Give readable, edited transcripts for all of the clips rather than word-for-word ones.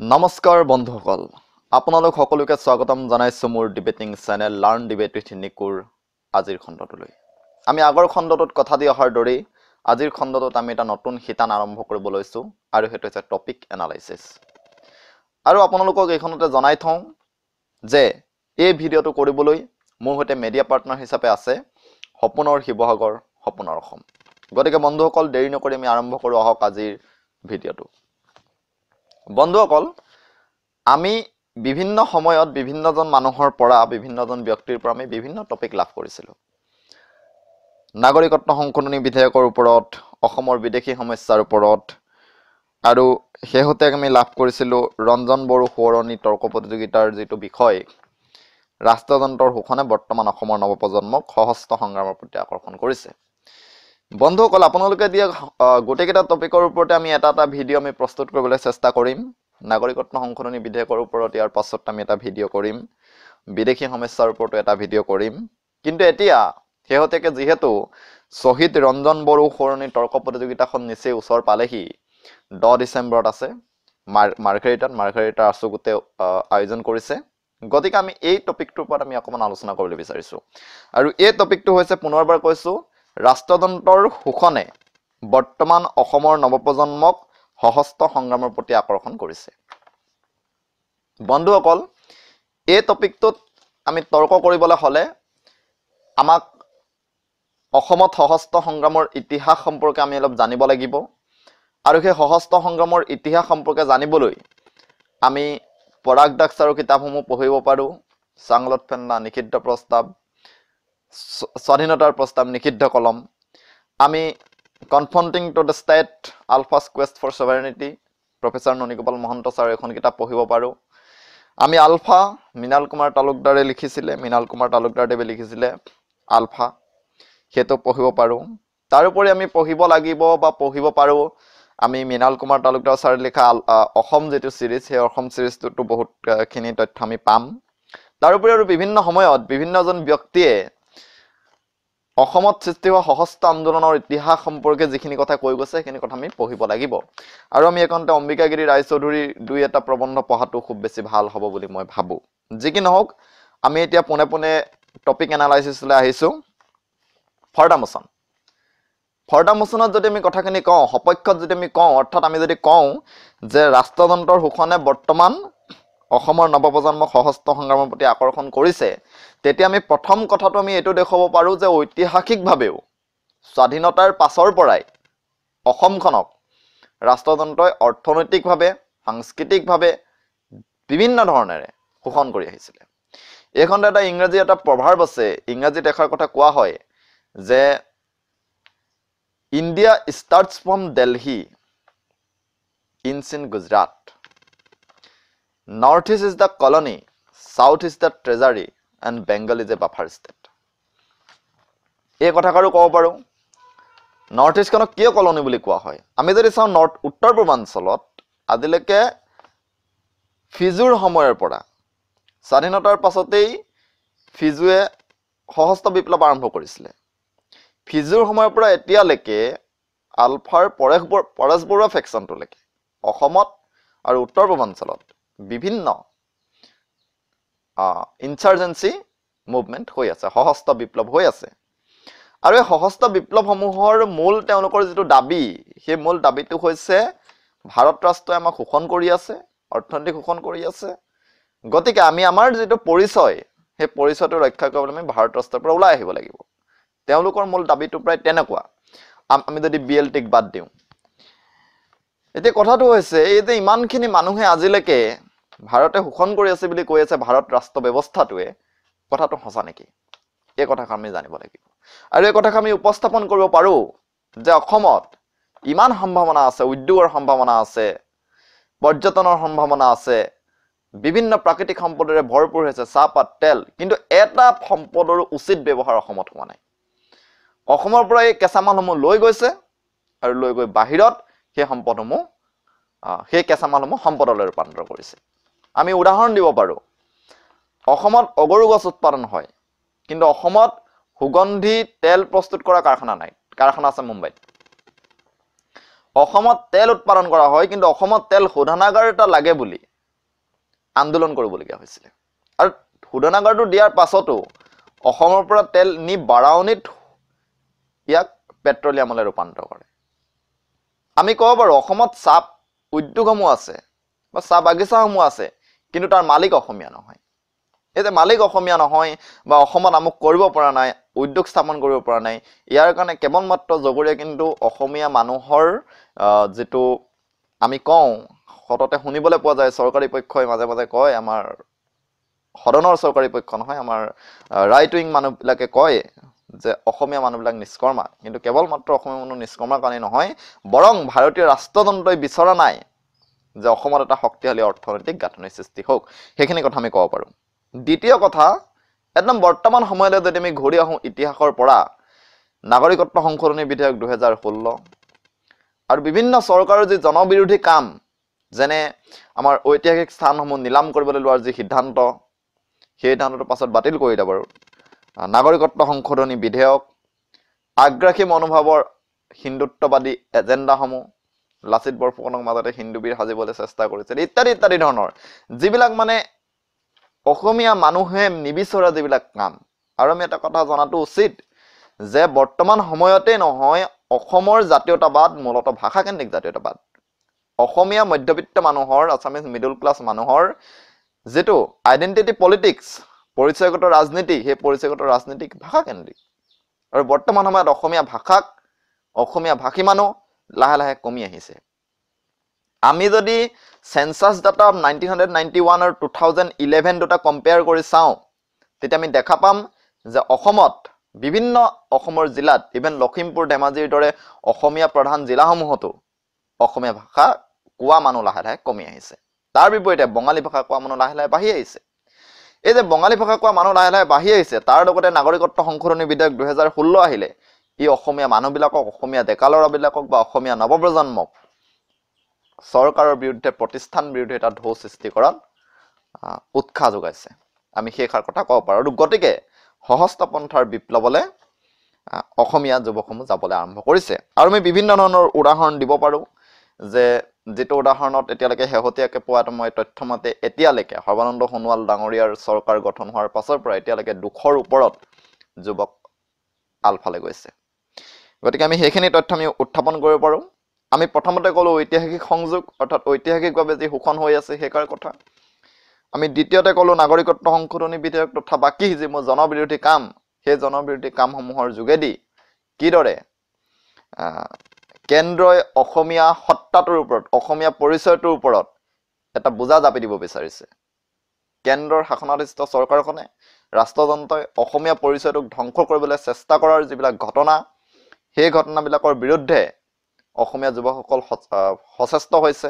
নমস্কাৰ বন্ধুসকল, আপোনালোক সকলোকে স্বাগতম জনাইছো মোৰ debating channel learn debate with Nikur আজিৰ খণ্ডটোলৈ। আমি আগৰ খণ্ডটোত কথা দি অহাৰ দৰেই আজিৰ খণ্ডটোত আমি এটা নতুন শিতান আৰম্ভ কৰিব লৈছো আৰু সেইটো হৈছে টপিক এনালাইচিছ। আৰু আপোনালোকক এইখনতে জনাই থওঁ যে এই ভিডিঅ'টো কৰিবলৈ মোৰ সৈতে মিডিয়া পাৰ্টনাৰ হিচাপে আছে সপোনৰ শিৱসাগৰ, সপোনৰ অসম। গতিকে বন্ধুসকল, দেৰি নকৰি আমি আৰম্ভ কৰোঁ আহক আজিৰ ভিডিঅ'টো। বন্ধুসকল, আমি বিভিন্ন সময়ত বিভিন্নজন মানুহৰ পৰা বিভিন্নজন ব্যক্তিৰ পৰা আমি বিভিন্ন টপিক লাভ কৰিছিলোঁ। নাগৰিকত্ব সংশোধনী বিধেয়কৰ ওপৰত, অসমৰ বিদেশী সমস্যাৰ ওপৰত, আৰু শেহতীয়াকৈ আমি লাভ কৰিছিলোঁ ৰঞ্জন বড়ো সোঁৱৰণী তৰ্ক প্ৰতিযোগিতাৰ যিটো বিষয় ৰাষ্ট্ৰযন্ত্ৰৰ শোষণে বৰ্তমান অসমৰ নৱপ্ৰজন্মক সশস্ত্ৰ সংগ্ৰামৰ প্ৰতি আকৰ্ষণ কৰিছে। বন্ধুসকল, আপোনালোকে দিয়া গোটেইকেইটা টপিকৰ ওপৰতে আমি এটা ভিডিঅ' আমি প্ৰস্তুত কৰিবলৈ চেষ্টা কৰিম। নাগৰিকত্ব সংশোধনী বিধেয়কৰ ওপৰত ইয়াৰ পাছত আমি এটা ভিডিঅ' কৰিম, বিদেশী সমস্যাৰ ওপৰতো এটা ভিডিঅ' কৰিম। কিন্তু এতিয়া শেহতীয়াকৈ যিহেতু শ্বহীদ ৰঞ্জন বড়ো সোঁৱৰণী তৰ্ক প্ৰতিযোগিতাখন নিচেই ওচৰ পালেহি, 10 ডিচেম্বৰত আছে, মাৰ্ঘেৰিটাৰ আচুগুটে আয়োজন কৰিছে। গতিকে আমি এই টপিকটোৰ ওপৰত আমি অকণমান আলোচনা কৰিবলৈ বিচাৰিছোঁ। আৰু এই টপিকটো হৈছে, পুনৰবাৰ কৈছোঁ, ৰাষ্ট্ৰযন্ত্ৰৰ শোষণে বৰ্তমান অসমৰ নৱপ্ৰজন্মক সশস্ত্ৰ সংগ্ৰামৰ প্ৰতি আকৰ্ষণ কৰিছে। বন্ধুসকল, এই টপিকটোত আমি তৰ্ক কৰিবলৈ হ'লে আমাক অসমত সশস্ত্ৰ সংগ্ৰামৰ ইতিহাস সম্পৰ্কে আমি অলপ জানিব লাগিব। আৰু সেই সশস্ত্ৰ সংগ্ৰামৰ ইতিহাস সম্পৰ্কে জানিবলৈ আমি পৰাগ দাসৰ কিতাপসমূহ পঢ়িব পাৰোঁ। চাংলত ফেন্না নিষিদ্ধ প্ৰস্তাৱ, স্বাধীনতাৰ প্ৰস্তাৱ, নিষিদ্ধ কলম। আমি confronting to the state, ULFA's quest for sovereignty, professor Nanigopal Mahanta ছাৰৰ এখন কিতাপ পঢ়িব পাৰোঁ। আমি আলফা, মৃণাল কুমাৰ তালুকদাৰে লিখিছিলে, মৃণাল কুমাৰ তালুকদাৰদেৱে লিখিছিলে আলফা, সেইটো পঢ়িব পাৰোঁ। তাৰোপৰি আমি পঢ়িব লাগিব বা পঢ়িব পাৰোঁ আমি মৃণাল কুমাৰ তালুকদাৰ ছাৰে লিখা অসম যিটো ছিৰিজ, সেই অসম ছিৰিজটোতো বহুতখিনি তথ্য আমি পাম। তাৰোপৰি আৰু বিভিন্ন সময়ত বিভিন্নজন ব্যক্তিয়ে অসমত সৃষ্টি হোৱা সশস্ত্ৰ আন্দোলনৰ ইতিহাস সম্পৰ্কে যিখিনি কথা কৈ গৈছে সেইখিনি কথা আমি পঢ়িব লাগিব। আৰু আমি এইখনতে অম্বিকাগিৰি ৰায়চৌধুৰীৰ 2-এটা প্ৰবন্ধ পঢ়াটো খুব বেছি ভাল হ'ব বুলি মই ভাবোঁ। যি কি নহওক, আমি এতিয়া পোনে পোনে টপিক এনালাইচিছলৈ আহিছোঁ। ফৰ্দা মোচনত যদি আমি কথাখিনি কওঁ, সপক্ষত যদি আমি কওঁ, অৰ্থাৎ আমি যদি কওঁ যে ৰাষ্ট্ৰযন্ত্ৰৰ শোষণে বৰ্তমান অসমৰ নৱপ্ৰজন্মক সশস্ত্ৰ সংগ্ৰামৰ প্ৰতি আকৰ্ষণ কৰিছে, তেতিয়া আমি প্ৰথম কথাটো আমি এইটো দেখুৱাব পাৰোঁ যে ঐতিহাসিকভাৱেও স্বাধীনতাৰ পাছৰ পৰাই অসমখনক ৰাষ্ট্ৰযন্ত্ৰই অৰ্থনৈতিকভাৱে, সাংস্কৃতিকভাৱে বিভিন্ন ধৰণেৰে শোষণ কৰি আহিছিলে। এইখনতে এটা ইংৰাজী এটা প্ৰভাৰ্ব আছে, ইংৰাজীত এষাৰ কথা কোৱা হয় যে India starts from Delhi, inns in Gujarat, north east is the colony, sought is the treasury, and Bengal is a buffer state. এই কথাষাৰো ক'ব পাৰোঁ। নৰ্থ ইষ্টখনক কিয় কলনি বুলি কোৱা হয়? আমি যদি চাওঁ উত্তৰ পূৰ্বাঞ্চলত আজিলৈকে ফিজুৰ সময়ৰ পৰা, স্বাধীনতাৰ পাছতেই ফিজুৱে সশস্ত্ৰ বিপ্লৱ আৰম্ভ কৰিছিলে। ফিজুৰ সময়ৰ পৰা এতিয়ালৈকে আলফাৰ পৰেশ বৰুৱা ফেকশ্যনটোলৈকে অসমত আৰু উত্তৰ পূৰ্বাঞ্চলত বিভিন্ন ইনচাৰ্জেঞ্চি মুভমেণ্ট হৈ আছে, সশস্ত্ৰ বিপ্লৱ হৈ আছে। আৰু এই সশস্ত্ৰ বিপ্লৱসমূহৰ মূল তেওঁলোকৰ যিটো দাবী, সেই মূল দাবীটো হৈছে ভাৰত ৰাষ্ট্ৰই আমাক শোষণ কৰি আছে, অৰ্থনৈতিক শোষণ কৰি আছে। গতিকে আমি আমাৰ যিটো পৰিচয়, সেই পৰিচয়টো ৰক্ষা কৰিবলৈ আমি ভাৰত ৰাষ্ট্ৰৰ পৰা ওলাই আহিব লাগিব। তেওঁলোকৰ মূল দাবীটো প্ৰায় তেনেকুৱা, আমি যদি BLTক বাদ দিওঁ। এতিয়া কথাটো হৈছে, এই যে ইমানখিনি মানুহে আজিলৈকে ভাৰতে শোষণ কৰি আছে বুলি কৈ আছে ভাৰত ৰাষ্ট্ৰ ব্যৱস্থাটোৱে, কথাটো সঁচা নেকি? এই কথাষাৰ আমি জানিব লাগিব। আৰু এই কথাষাৰ আমি উপস্থাপন কৰিব পাৰোঁ যে অসমত ইমান সম্ভাৱনা আছে, উদ্যোগৰ সম্ভাৱনা আছে, পৰ্যটনৰ সম্ভাৱনা আছে, বিভিন্ন প্ৰাকৃতিক সম্পদৰে ভৰপূৰ হৈছে, চাহপাত, তেল, কিন্তু এটা সম্পদৰো উচিত ব্যৱহাৰ অসমত হোৱা নাই। অসমৰ পৰা এই কেঁচামালসমূহ লৈ গৈছে আৰু লৈ গৈ বাহিৰত সেই সম্পদসমূহ, সেই কেঁচামালসমূহ সম্পদলৈ ৰূপান্তৰ কৰিছে। আমি উদাহৰণ দিব পাৰোঁ, অসমত অগৰু গছ উৎপাদন হয়, কিন্তু অসমত সুগন্ধি তেল প্ৰস্তুত কৰা কাৰখানা নাই। কাৰখানা আছে মুম্বাইত। অসমত তেল উৎপাদন কৰা হয়, কিন্তু অসমত তেল শোধনাগাৰ এটা লাগে বুলি আন্দোলন কৰিবলগীয়া হৈছিলে আৰু শোধনাগাৰটো দিয়াৰ পাছতো অসমৰ পৰা তেল নি বাৰাউনীত ইয়াক পেট্ৰলিয়ামলৈ ৰূপান্তৰ কৰে আমি ক'ব পাৰোঁ অসমত চাহ উদ্যোগসমূহ আছে বা চাহ বাগিচাসমূহ আছে কিন্তু তাৰ মালিক অসমীয়া নহয় এই যে মালিক অসমীয়া নহয় বা অসমত আমুক কৰিব পৰা নাই উদ্যোগ স্থাপন কৰিব পৰা নাই ইয়াৰ কাৰণে কেৱল মাত্ৰ জগৰীয়া কিন্তু অসমীয়া মানুহৰ যেটো আমি কওঁ সততে শুনিবলৈ পোৱা যায় চৰকাৰী পক্ষই মাজে মাজে কয় আমাৰ সদনৰ চৰকাৰী পক্ষ নহয় আমাৰ ৰাইট উইং মানুহবিলাকে কয় যে অসমীয়া মানুহবিলাক নিষ্কৰ্মা কিন্তু কেৱল মাত্ৰ অসমীয়া মানুহ নিষ্কৰ্মাৰ কাৰণে নহয় বৰং ভাৰতীয় ৰাষ্ট্ৰযন্ত্ৰই বিচৰা নাই যে অসমত এটা শক্তিশালী অৰ্থনৈতিক গাঁথনিৰ সৃষ্টি হোক সেইখিনি কথা আমি ক'ব পাৰোঁ দ্বিতীয় কথা একদম বৰ্তমান সময়লৈ যদি আমি ঘূৰি আহোঁ ইতিহাসৰ পৰা নাগৰিকত্ব সংশোধনী বিধেয়ক 2016 আৰু বিভিন্ন চৰকাৰৰ যি জনবিৰোধী কাম যেনে আমাৰ ঐতিহাসিক স্থানসমূহ নিলাম কৰিবলৈ লোৱাৰ যি সিদ্ধান্ত সেই সিদ্ধান্তটো পাছত বাতিল কৰিলে বাৰু নাগৰিকত্ব সংশোধনী বিধেয়ক আগ্ৰাসী মনোভাৱৰ হিন্দুত্ববাদী এজেণ্ডাসমূহ লাচিত বৰফুকনক মাজতে হিন্দুবীৰ সাজিবলৈ চেষ্টা কৰিছিল ইত্যাদি ইত্যাদি ধৰণৰ যিবিলাক মানে অসমীয়া মানুহে নিবিচৰা যিবিলাক কাম আৰু আমি এটা কথা জনাটো উচিত যে বৰ্তমান সময়তে নহয় অসমৰ জাতীয়তাবাদ মূলতঃ ভাষাকেন্দ্ৰিক জাতীয়তাবাদ অসমীয়া মধ্যবিত্ত মানুহৰ আছামিজ মিডল ক্লাছ মানুহৰ যেটো আইডেন্টিটি পলিটিক্স পৰিচয়গত ৰাজনীতি সেই পৰিচয়গত ৰাজনীতিক ভাষাকেন্দ্ৰিক আৰু বৰ্তমান সময়ত অসমীয়া ভাষাক অসমীয়া ভাষী মানুহ লাহে লাহে কমি আহিছে আমি যদি সেন্সাস ডাটা অফ 1991 আৰু 2011 দুটা কম্পেয়াৰ কৰি চাওঁ তেতিয়া আমি দেখা পাম যে অসমত বিভিন্ন অসমৰ জিলাত ইভেন লখিমপুৰ ধেমাজিৰ দৰে অসমীয়া প্ৰধান জিলাসমূহতো অসমীয়া ভাষা কোৱা মানুহ লাহে লাহে কমি আহিছে তাৰ বিপৰীতে বঙালী ভাষা কোৱা মানুহ লাহে লাহে বাঢ়ি আহিছে এই যে বঙালী ভাষা কোৱা মানুহ লাহে লাহে বাঢ়ি আহিছে তাৰ লগতে নাগৰিকত্ব সংশোধনী বিধেয়ক 2016 আহিলে ই অসমীয়া মানুহবিলাকক অসমীয়া ডেকা ল'ৰাবিলাকক বা অসমীয়া নৱপ্ৰজন্মক চৰকাৰৰ বিৰুদ্ধে প্ৰতিষ্ঠান বিৰুদ্ধে এটা ঢৌ সৃষ্টি কৰাত উৎসাহ যোগাইছে আমি সেইখাৰ কথা ক'ব পাৰোঁ আৰু গতিকে সহস্ত পন্থাৰ বিপ্লৱলৈ অসমীয়া যুৱকসমূহ যাবলৈ আৰম্ভ কৰিছে আৰু আমি বিভিন্ন ধৰণৰ উদাহৰণ দিব পাৰোঁ যে যেটো উদাহৰণত এতিয়ালৈকে শেহতীয়াকৈ পোৱা মই তথ্য মতে এতিয়ালৈকে সৰ্বানন্দ সোণোৱাল ডাঙৰীয়াৰ চৰকাৰ গঠন হোৱাৰ পাছৰ পৰা এতিয়ালৈকে 200ৰ ওপৰত যুৱক আলফালৈ গৈছে গতিকে আমি সেইখিনি তথ্য আমি উত্থাপন কৰিব পাৰোঁ আমি প্ৰথমতে ক'লো ঐতিহাসিক সংযোগ অৰ্থাৎ ঐতিহাসিকভাৱে যি শোষণ হৈ আছে সেইকাৰ কথা আমি দ্বিতীয়তে ক'লো নাগৰিকত্ব সংশোধনী বিধেয়ক তথা বাকী যিবোৰ জনবিৰোধী কাম সেই জনবিৰোধী কামসমূহৰ যোগেদি কিদৰে কেন্দ্ৰই অসমীয়া সত্তাটোৰ ওপৰত অসমীয়া পৰিচয়টোৰ ওপৰত এটা বুজা জাপি দিব বিচাৰিছে কেন্দ্ৰৰ শাসনাধীষ্ঠ চৰকাৰখনে ৰাষ্ট্ৰযন্ত্ৰই অসমীয়া পৰিচয়টোক ধ্বংস কৰিবলৈ চেষ্টা কৰাৰ যিবিলাক ঘটনা সেই ঘটনাবিলাকৰ বিৰুদ্ধে অসমীয়া যুৱকসকল সচেষ্ট হৈছে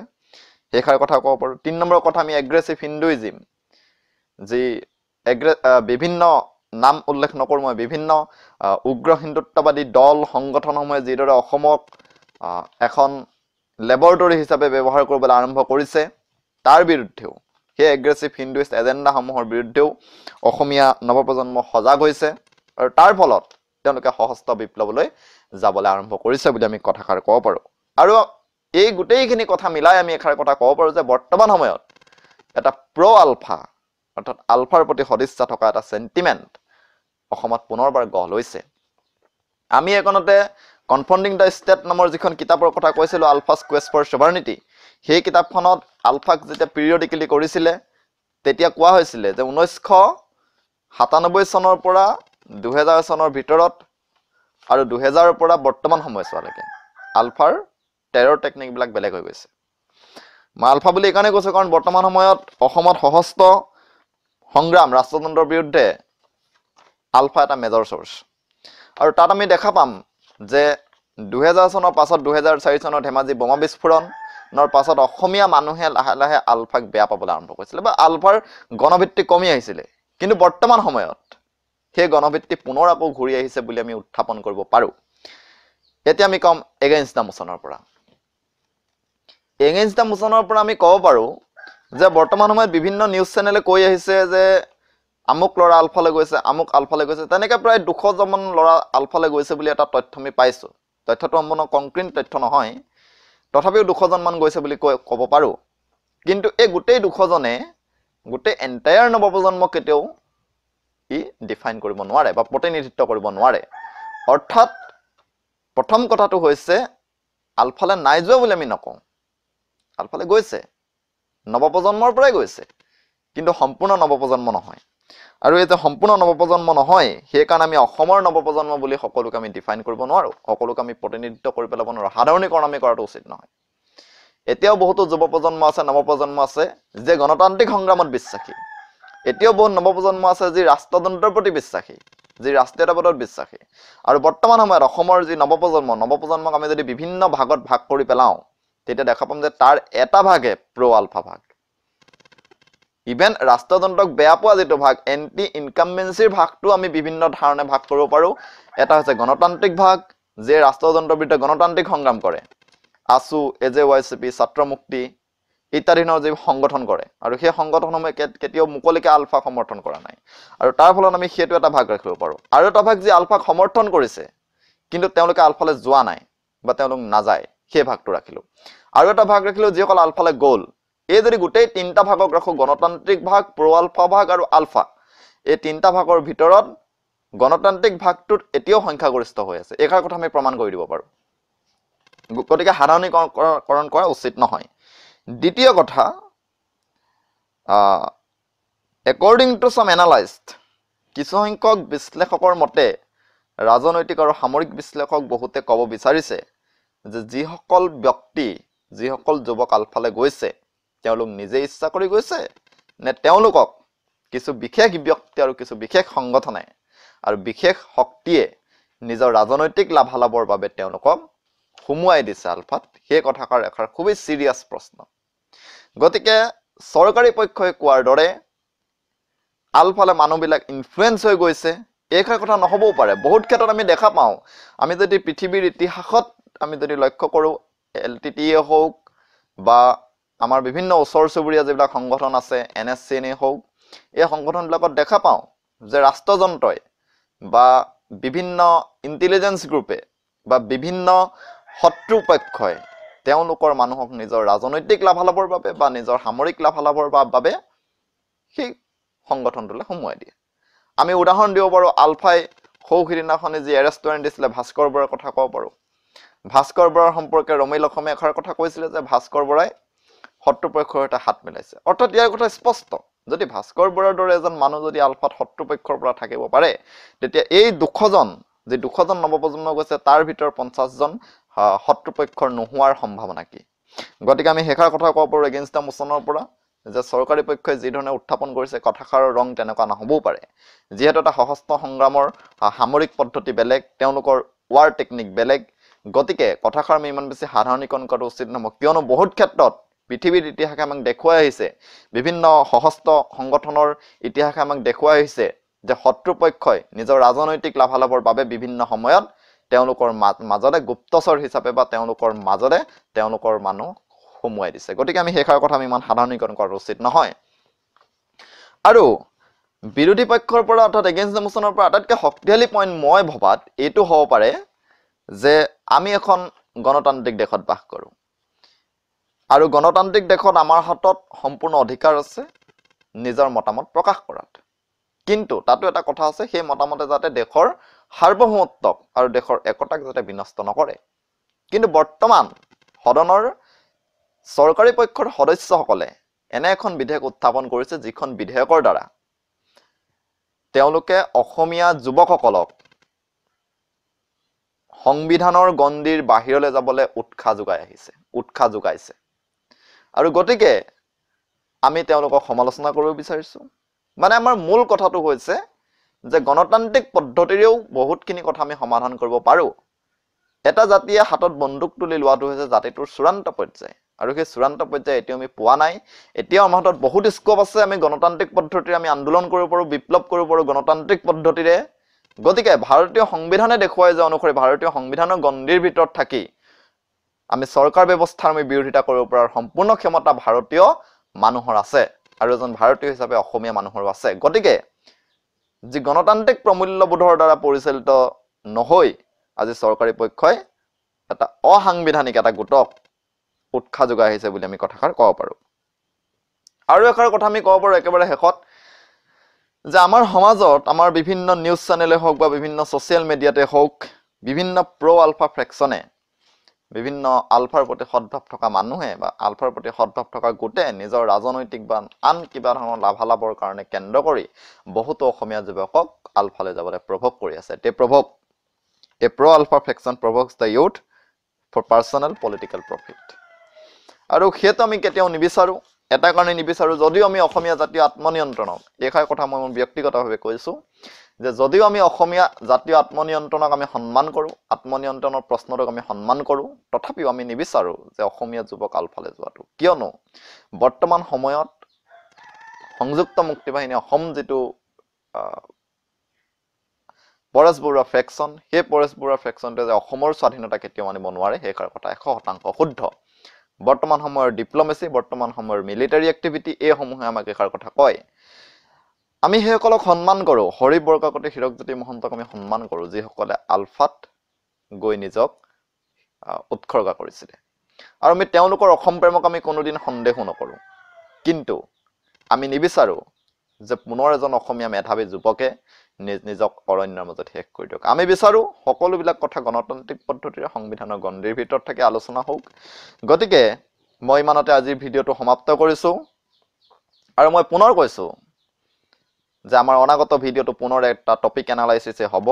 সেইখাৰ কথা ক'ব পাৰোঁ 3 নম্বৰ কথা আমি এগ্ৰেছিভ হিন্দুইজিম যি বিভিন্ন নাম উল্লেখ নকৰোঁ মই বিভিন্ন উগ্ৰ হিন্দুত্ববাদী দল সংগঠনসমূহে যিদৰে অসমক এখন লেবৰেটৰী হিচাপে ব্যৱহাৰ কৰিবলৈ আৰম্ভ কৰিছে তাৰ বিৰুদ্ধেও সেই এগ্ৰেছিভ হিন্দুইষ্ট এজেণ্ডাসমূহৰ বিৰুদ্ধেও অসমীয়া নৱপ্ৰজন্ম সজাগ হৈছে আৰু তাৰ ফলত তেওঁলোকে সহস্ত বিপ্লৱলৈ যাবলৈ আৰম্ভ কৰিছে বুলি আমি কথাষাৰ ক'ব পাৰোঁ আৰু এই গোটেইখিনি কথা মিলাই আমি এখাৰ কথা ক'ব পাৰোঁ যে বৰ্তমান সময়ত এটা প্ৰ' আলফা অৰ্থাৎ আলফাৰ প্ৰতি সদিচ্ছা থকা এটা সেন্টিমেন্ট অসমত পুনৰবাৰ গঢ় লৈছে আমি একনতে কনফ্ৰণ্টিং দ্য ষ্টেট নামৰ যিখন কিতাপৰ কথা কৈছিলোঁ আলফাছ কুৱেষ্ট ফৰ ছভাৰনিটি সেই কিতাপখনত আলফাক যেতিয়া পিৰিয়ডিকেলি কৰিছিলে তেতিয়া কোৱা হৈছিলে যে 1997 চনৰ পৰা 2000 চনৰ ভিতৰত আৰু 2000ৰ পৰা বৰ্তমান সময়ছোৱালৈকে আলফাৰ টেৰৰ টেকনিকবিলাক বেলেগ হৈ গৈছে মই আলফা বুলি এইকাৰণে কৈছোঁ কাৰণ বৰ্তমান সময়ত অসমত সহস্ত সংগ্ৰাম ৰাষ্ট্ৰযন্ত্ৰৰ বিৰুদ্ধে আলফা এটা মেজৰ চ'ৰ্চ আৰু তাত আমি দেখা পাম যে 2000 চনৰ পাছত 2004 চনৰ ধেমাজি বোমা বিস্ফোৰণৰ পাছত অসমীয়া মানুহে লাহে লাহে আলফাক বেয়া পাবলৈ আৰম্ভ কৰিছিলে বা আলফাৰ গণভিত্তি কমি আহিছিলে কিন্তু বৰ্তমান সময়ত সেই গণভিত্তি পুনৰ আকৌ ঘূৰি আহিছে বুলি আমি উত্থাপন কৰিব পাৰোঁ এতিয়া আমি কম এগেইনষ্ট দ্য মোচনৰ পৰা আমি ক'ব পাৰোঁ যে বৰ্তমান সময়ত বিভিন্ন নিউজ চেনেলে কৈ আহিছে যে আমুক ল'ৰা আলফালৈ গৈছে আমুক আলফালৈ গৈছে তেনেকৈ প্ৰায় 200জন ল'ৰা আলফালৈ গৈছে বুলি এটা তথ্য আমি পাইছোঁ তথ্যটো সম্পূৰ্ণ কংক্ৰিট তথ্য নহয় তথাপিও 200জন মান গৈছে বুলি ক'ব পাৰোঁ কিন্তু এই গোটেই 200জনে গোটেই এণ্টায়াৰ নৱপ্ৰজন্ম কেতিয়াও ই ডিফাইন কৰিব নোৱাৰে বা প্ৰতিনিধিত্ব কৰিব নোৱাৰে। অৰ্থাৎ প্ৰথম কথাটো হৈছে আলফালে নাই যোৱা বুলি আমি নকওঁ, আলফালে গৈছে, নৱপ্ৰজন্মৰ পৰাই গৈছে, কিন্তু সম্পূৰ্ণ নৱপ্ৰজন্ম নহয়। আৰু এই যে সম্পূৰ্ণ নৱপ্ৰজন্ম নহয়, সেইকাৰণে আমি অসমৰ নৱপ্ৰজন্ম বুলি সকলোকে আমি ডিফাইন কৰিব নোৱাৰো, সকলোকে আমি প্ৰতিনিধিত্ব কৰি পেলাব নোৱাৰো, সাধাৰণীকৰণ আমি কৰাটো উচিত নহয়। এতিয়াও বহুতো যুৱ প্ৰজন্ম আছে, নৱপ্ৰজন্ম আছে যে গণতান্ত্ৰিক সংগ্ৰামত বিশ্বাসী। এতিয়াও বহুত নৱপ্ৰজন্ম আছে যি ৰাষ্ট্ৰযন্ত্ৰৰ প্ৰতি বিশ্বাসী, যি ৰাষ্ট্ৰীয়তাবাদত বিশ্বাসী। আৰু বৰ্তমান সময়ত অসমৰ যি নৱপ্ৰজন্মক আমি যদি বিভিন্ন ভাগত ভাগ কৰি পেলাওঁ, তেতিয়া দেখা পাম যে তাৰ এটা ভাগে প্ৰ' আলফা ভাগ। ইভেন ৰাষ্ট্ৰযন্ত্ৰক বেয়া পোৱা যিটো ভাগ, এণ্টি ইনকামবেঞ্চিৰ ভাগটো আমি বিভিন্ন ধৰণে ভাগ কৰিব পাৰোঁ। এটা হৈছে গণতান্ত্ৰিক ভাগ, যে ৰাষ্ট্ৰযন্ত্ৰৰ বিৰুদ্ধে গণতান্ত্ৰিক সংগ্ৰাম কৰে, আছু, AJYCP, ছাত্ৰ মুক্তি ইত্যাদি ধৰণৰ যি সংগঠন কৰে, আৰু সেই সংগঠনসমূহে কেতিয়াও মুকলিকে আলফাক সমৰ্থন কৰা নাই, আৰু তাৰ ফলত আমি সেইটো এটা ভাগ ৰাখিব পাৰোঁ। আৰু এটা ভাগ যি আলফাক সমৰ্থন কৰিছে কিন্তু তেওঁলোকে আলফালে যোৱা নাই বা তেওঁলোক নাযায়, সেই ভাগটো ৰাখিলোঁ। আৰু এটা ভাগ ৰাখিলোঁ যিসকল আলফালে গ'ল। এই যদি গোটেই তিনিটা ভাগক ৰাখোঁ, গণতান্ত্ৰিক ভাগ, প্ৰ' আলফা ভাগ আৰু আলফা, এই তিনিটা ভাগৰ ভিতৰত গণতান্ত্ৰিক ভাগটোত এতিয়াও সংখ্যাগৰিষ্ঠ হৈ আছে। এইষাৰ কথা আমি প্ৰমাণ কৰি দিব পাৰোঁ। গতিকে সাধাৰণীকৰণ কৰা উচিত নহয়। দ্বিতীয় কথা, একৰ্ডিং টু ছাম এনালাইষ্ট, কিছুসংখ্যক বিশ্লেষকৰ মতে, ৰাজনৈতিক আৰু সামৰিক বিশ্লেষক বহুতে ক'ব বিচাৰিছে যে যিসকল ব্যক্তি, যিসকল যুৱক আলফালে গৈছে, তেওঁলোক নিজে ইচ্ছা কৰি গৈছে নে তেওঁলোকক কিছু বিশেষ ব্যক্তি আৰু কিছু বিশেষ সংগঠনে আৰু বিশেষ শক্তিয়ে নিজৰ ৰাজনৈতিক লাভালাভৰ বাবে তেওঁলোকক সুমুৱাই দিছে আলফাত। সেই কথাষাৰ এষাৰ খুবেই চিৰিয়াছ প্ৰশ্ন। গতিকে চৰকাৰী পক্ষই কোৱাৰ দৰে আলফালে মানুহবিলাক ইনফ্লুৱেঞ্চ হৈ গৈছে, এইষাৰ কথা নহ'বও পাৰে। বহুত ক্ষেত্ৰত আমি দেখা পাওঁ, আমি যদি পৃথিৱীৰ ইতিহাসত আমি যদি লক্ষ্য কৰোঁ, LTTE হওক বা আমাৰ বিভিন্ন ওচৰ চুবুৰীয়া যিবিলাক সংগঠন আছে, NSCN হওক, এই সংগঠনবিলাকত দেখা পাওঁ যে ৰাষ্ট্ৰযন্ত্ৰই বা বিভিন্ন ইণ্টেলিজেঞ্চ গ্ৰুপে বা বিভিন্ন শত্ৰুপক্ষই তেওঁলোকৰ মানুহক নিজৰ ৰাজনৈতিক লাভালাভৰ বাবে বা নিজৰ সামৰিক লাভালাভৰ বাবে সেই সংগঠনটোলৈ সোমোৱাই দিয়ে। আমি উদাহৰণ দিব পাৰোঁ, আলফাই সৌ সিদিনাখনে যি এৰেষ্ট ৱাৰেণ্ট দিছিলে ভাস্কৰ বৰাৰ কথা ক'ব পাৰোঁ। ভাস্কৰ বৰাৰ সম্পৰ্কে ৰমেল অসমে এষাৰ কথা কৈছিলে যে ভাস্কৰ বৰাই শত্ৰুপক্ষৰ সৈতে হাত মিলাইছে। অৰ্থাৎ ইয়াৰ কথা স্পষ্ট, যদি ভাস্কৰ বৰাৰ দৰে এজন মানুহ যদি আলফাত শত্ৰুপক্ষৰ পৰা থাকিব পাৰে, তেতিয়া এই 200জন নৱপ্ৰজন্ম গৈছে, তাৰ ভিতৰত 50জন শত্ৰুপক্ষৰ নোহোৱাৰ সম্ভাৱনা কি? গতিকে আমি সেইষাৰ কথা ক'ব পাৰোঁ এগেইনষ্ট দ্য মোচনৰ পৰা, যে চৰকাৰী পক্ষই যি ধৰণে উত্থাপন কৰিছে কথাষাৰৰ ৰং তেনেকুৱা নহ'বও পাৰে। যিহেতু এটা সশস্ত্ৰ সংগ্ৰামৰ সামৰিক পদ্ধতি বেলেগ, তেওঁলোকৰ ৱাৰ টেকনিক বেলেগ। গতিকে কথাষাৰ আমি ইমান বেছি সাধাৰণীকৰণ কৰাটো উচিত নহয়, কিয়নো বহুত ক্ষেত্ৰত পৃথিৱীৰ ইতিহাসে আমাক দেখুৱাই আহিছে, বিভিন্ন সশস্ত্ৰ সংগঠনৰ ইতিহাসে আমাক দেখুৱাই আহিছে যে শত্ৰুপক্ষই নিজৰ ৰাজনৈতিক লাভালাভৰ বাবে বিভিন্ন সময়ত তেওঁলোকৰ মাজতে গুপ্তচৰ হিচাপে বা তেওঁলোকৰ মাজতে তেওঁলোকৰ মানুহ সোমোৱাই দিছে। গতিকে আমি সেইষাৰ কথা আমি ইমান সাধাৰণীকৰণ কৰাটো উচিত নহয়। আৰু বিৰোধী পক্ষৰ পৰা অৰ্থাৎ এগেইনষ্ট দ্য মোচনৰ পৰা আটাইতকৈ শক্তিশালী পইণ্ট মই ভবাত এইটো হ'ব পাৰে যে আমি এখন গণতান্ত্ৰিক দেশত বাস কৰোঁ, আৰু গণতান্ত্ৰিক দেশত আমাৰ হাতত সম্পূৰ্ণ অধিকাৰ আছে নিজৰ মতামত প্ৰকাশ কৰাত। কিন্তু তাতো এটা কথা আছে, সেই মতামতে যাতে দেশৰ সাৰ্বভৌমত্বক আৰু দেশৰ একতাক যাতে বিনষ্ট নকৰে। কিন্তু বৰ্তমান সদনৰ চৰকাৰী পক্ষৰ সদস্যসকলে এনে এখন বিধেয়ক উত্থাপন কৰিছে, যিখন বিধেয়কৰ দ্বাৰা তেওঁলোকে অসমীয়া যুৱকসকলক সংবিধানৰ গণ্ডিৰ বাহিৰলৈ যাবলৈ উৎসাহ যোগাইছে। আৰু গতিকে আমি তেওঁলোকক সমালোচনা কৰিব বিচাৰিছোঁ। মানে আমাৰ মূল কথাটো হৈছে যে গণতান্ত্ৰিক পদ্ধতিৰেও বহুতখিনি কথা আমি সমাধান কৰিব পাৰোঁ। এটা জাতিয়ে হাতত বন্দুক তুলি লোৱাটো হৈছে জাতিটোৰ চূড়ান্ত পৰ্যায়, আৰু সেই চূড়ান্ত পৰ্যায় এতিয়াও আমি পোৱা নাই। এতিয়াও আমাৰ হাতত বহুত স্কোপ আছে, আমি গণতান্ত্ৰিক পদ্ধতিৰে আমি আন্দোলন কৰিব পাৰোঁ, বিপ্লৱ কৰিব পাৰোঁ গণতান্ত্ৰিক পদ্ধতিৰে। গতিকে ভাৰতীয় সংবিধানে দেখুৱাই যে অনুসৰি ভাৰতীয় সংবিধানৰ গণ্ডিৰ ভিতৰত থাকি আমি চৰকাৰ ব্যৱস্থাৰ আমি বিৰোধিতা কৰিব পৰাৰ সম্পূৰ্ণ ক্ষমতা ভাৰতীয় মানুহৰ আছে, আৰু এজন ভাৰতীয় হিচাপে অসমীয়া মানুহৰো আছে। গতিকে যি গণতান্ত্ৰিক প্ৰমূল্যবোধৰ দ্বাৰা পৰিচালিত নহৈ আজি চৰকাৰী পক্ষই এটা অসাংবিধানিক এটা গোটক উৎসাহ যোগাই আহিছে বুলি আমি কথাষাৰ ক'ব পাৰোঁ। আৰু এষাৰ কথা আমি ক'ব পাৰোঁ একেবাৰে শেষত যে আমাৰ সমাজত আমাৰ বিভিন্ন নিউজ চেনেলে হওক বা বিভিন্ন ছ'চিয়েল মিডিয়াতে হওক বিভিন্ন প্ৰ' আলফা ফ্ৰেকশ্যনে বিভিন্ন আলফাৰ প্ৰতি সদ্ভাৱ থকা মানুহে বা আলফাৰ প্ৰতি সদ্ভাৱ থকা গোটে নিজৰ ৰাজনৈতিক বা আন কিবা ধৰণৰ লাভালাভৰ কাৰণে কেন্দ্ৰ কৰি বহুতো অসমীয়া যুৱকক আলফালৈ যাবলৈ প্ৰভোগ কৰি আছে a pro' ULFA faction provokes the youth for personal political profit আৰু সেইটো আমি কেতিয়াও নিবিচাৰোঁ এটা কাৰণে নিবিচাৰোঁ যদিও আমি অসমীয়া জাতীয় আত্মনিয়ন্ত্ৰণক এইষাৰ কথা মই মোৰ ব্যক্তিগতভাৱে কৈছোঁ যে যদিও আমি অসমীয়া জাতীয় আত্মনিয়ন্ত্ৰণক আমি সন্মান কৰোঁ আত্মনিয়ন্ত্ৰণৰ প্ৰশ্নটোক আমি সন্মান কৰোঁ তথাপিও আমি নিবিচাৰোঁ যে অসমীয়া যুৱক আলফালে যোৱাটো কিয়নো বৰ্তমান সময়ত সংযুক্ত মুক্তি বাহিনী অসম যিটো পৰেশ বৰুৱা ফ্ৰেকশ্যন সেই পৰেশ বৰুৱা ফ্ৰেকশ্যনটোৱে যে অসমৰ স্বাধীনতা কেতিয়াও আনিব নোৱাৰে সেইষাৰ কথা 100% শুদ্ধ বৰ্তমান সময়ৰ ডিপ্ল'মেচি বৰ্তমান সময়ৰ মিলিটাৰী এক্টিভিটি এইসমূহে আমাক এইষাৰ কথা কয় আমি সেইসকলক সন্মান কৰোঁ হৰি বৰকাকতি হীৰকজ্যোতি মহন্তক আমি সন্মান কৰোঁ যিসকলে আলফাত গৈ নিজক উৎসৰ্গা কৰিছিলে আৰু আমি তেওঁলোকৰ অসম প্ৰেমক আমি কোনোদিন সন্দেহো নকৰোঁ কিন্তু আমি নিবিচাৰোঁ যে পুনৰ এজন অসমীয়া মেধাৱী যুৱকে নিজক অৰণ্যৰ মাজত শেষ কৰি দিয়ক আমি বিচাৰোঁ সকলোবিলাক কথা গণতান্ত্ৰিক পদ্ধতিৰে সংবিধানৰ গণ্ডিৰ ভিতৰত থাকি আলোচনা হওক গতিকে মই ইমানতে আজিৰ ভিডিঅ'টো সমাপ্ত কৰিছোঁ আৰু মই পুনৰ কৈছোঁ যে আমাৰ অনাগত ভিডিঅ'টো পুনৰ এটা টপিক এনালাইচিছে হ'ব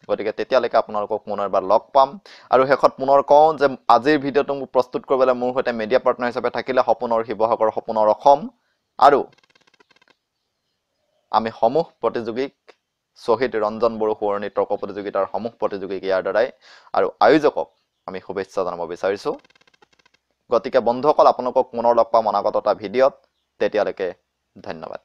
গতিকে তেতিয়ালৈকে আপোনালোকক পুনৰ এবাৰ লগ পাম আৰু শেষত পুনৰ কওঁ যে আজিৰ ভিডিঅ'টো মোক প্ৰস্তুত কৰিবলৈ মোৰ সৈতে মিডিয়া পাৰ্টনাৰ হিচাপে থাকিলে সপোনৰ শিৱসাগৰ সপোনৰ অসম আৰু আমি সমূহ প্ৰতিযোগীক শ্বহীদ ৰঞ্জন বড়ো সোঁৱৰণী তৰ্ক প্ৰতিযোগিতাৰ সমূহ প্ৰতিযোগীক ইয়াৰ দ্বাৰাই আৰু আয়োজকক আমি শুভেচ্ছা জনাব বিচাৰিছোঁ গতিকে বন্ধুসকল আপোনালোকক পুনৰ লগ পাম অনাগত এটা ভিডিঅ'ত তেতিয়ালৈকে ধন্যবাদ